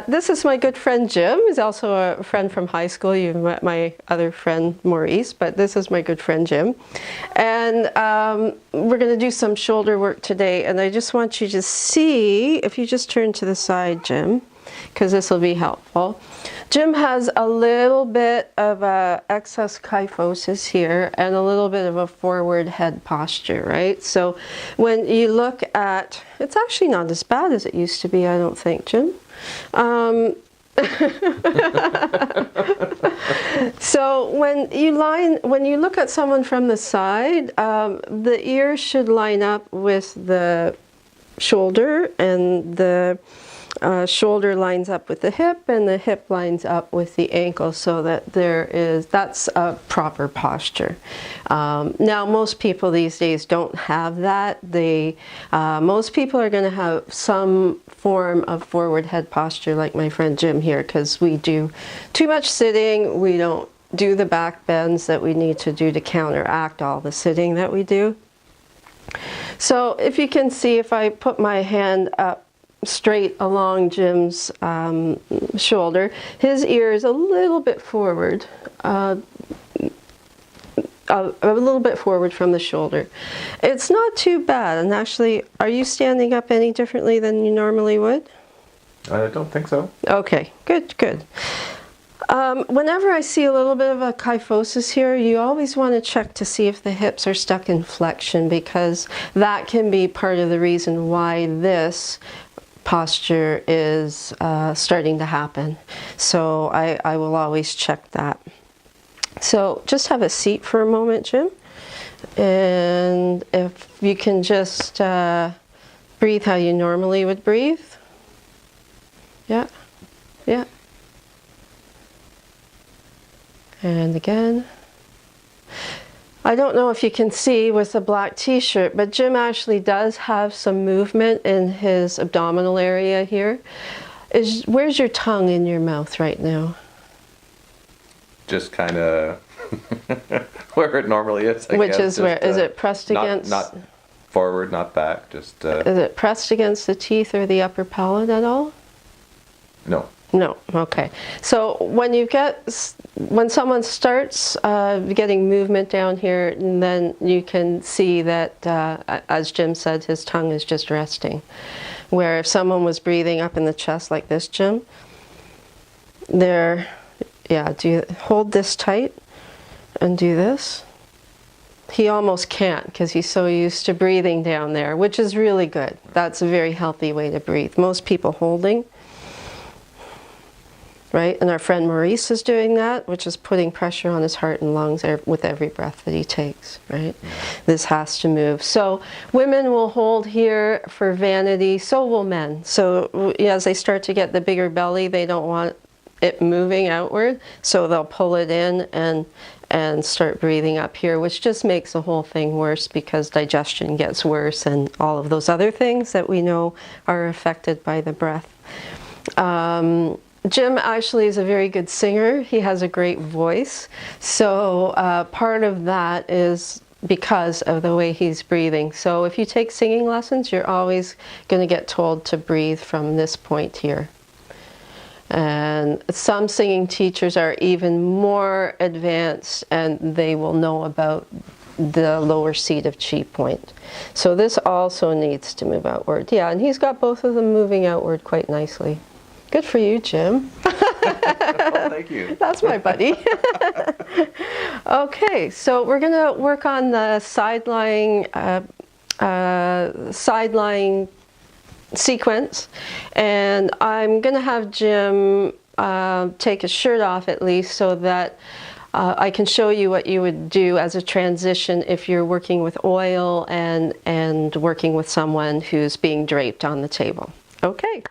This is my good friend Jim. He's also a friend from high school. You've met my other friend Maurice, but this is my good friend Jim. And we're going to do some shoulder work today, and I just want you to see, if you just turn to the side, Jim, because this will be helpful. Jim has a little bit of excess kyphosis here and a little bit of a forward head posture, right? So when you look at, it's actually not as bad as it used to be, I don't think, Jim. So when you look at someone from the side, the ear should line up with the shoulder, and the shoulder lines up with the hip, and the hip lines up with the ankle, so that that's a proper posture. Now most people these days don't have that. Most people are going to have some form of forward head posture like my friend Jim here, because we do too much sitting. We don't do the back bends that we need to do to counteract all the sitting that we do. So if you can see, if I put my hand up straight along Jim's shoulder, his ear is a little bit forward, a little bit forward from the shoulder. It's not too bad. And actually, are you standing up any differently than you normally would? I don't think so. Okay, good, good. Whenever I see a little bit of a kyphosis here, you always want to check to see if the hips are stuck in flexion, because that can be part of the reason why this posture is starting to happen. So I will always check that. So just have a seat for a moment, Jim. And if you can just breathe how you normally would breathe. Yeah, yeah. And again. I don't know if you can see with the black t-shirt, but Jim actually does have some movement in his abdominal area here. Where's your tongue in your mouth right now? Just kind of where it normally is, I Which guess. is where? Is it pressed against? Not forward, not back, just... Is it pressed against the teeth or the upper palate at all? No. No, okay. So when someone starts getting movement down here, and then you can see that, as Jim said, his tongue is just resting. Where if someone was breathing up in the chest like this, Jim, hold this tight and do this. He almost can't, because he's so used to breathing down there, which is really good. That's a very healthy way to breathe. Most people holding. Right? And our friend Maurice is doing that, which is putting pressure on his heart and lungs with every breath that he takes, right? This has to move. So women will hold here for vanity, so will men. So as they start to get the bigger belly, they don't want it moving outward, so they'll pull it in and start breathing up here, which just makes the whole thing worse, because digestion gets worse and all of those other things that we know are affected by the breath. Jim actually is a very good singer. He has a great voice. So part of that is because of the way he's breathing. So if you take singing lessons, you're always going to get told to breathe from this point here. And some singing teachers are even more advanced, and they will know about the lower seat of chi point. So this also needs to move outward. Yeah, and he's got both of them moving outward quite nicely. Good for you, Jim. Well, thank you. That's my buddy. Okay, so we're going to work on the side-lying sequence, and I'm going to have Jim take his shirt off at least, so that I can show you what you would do as a transition if you're working with oil and working with someone who's being draped on the table. Okay.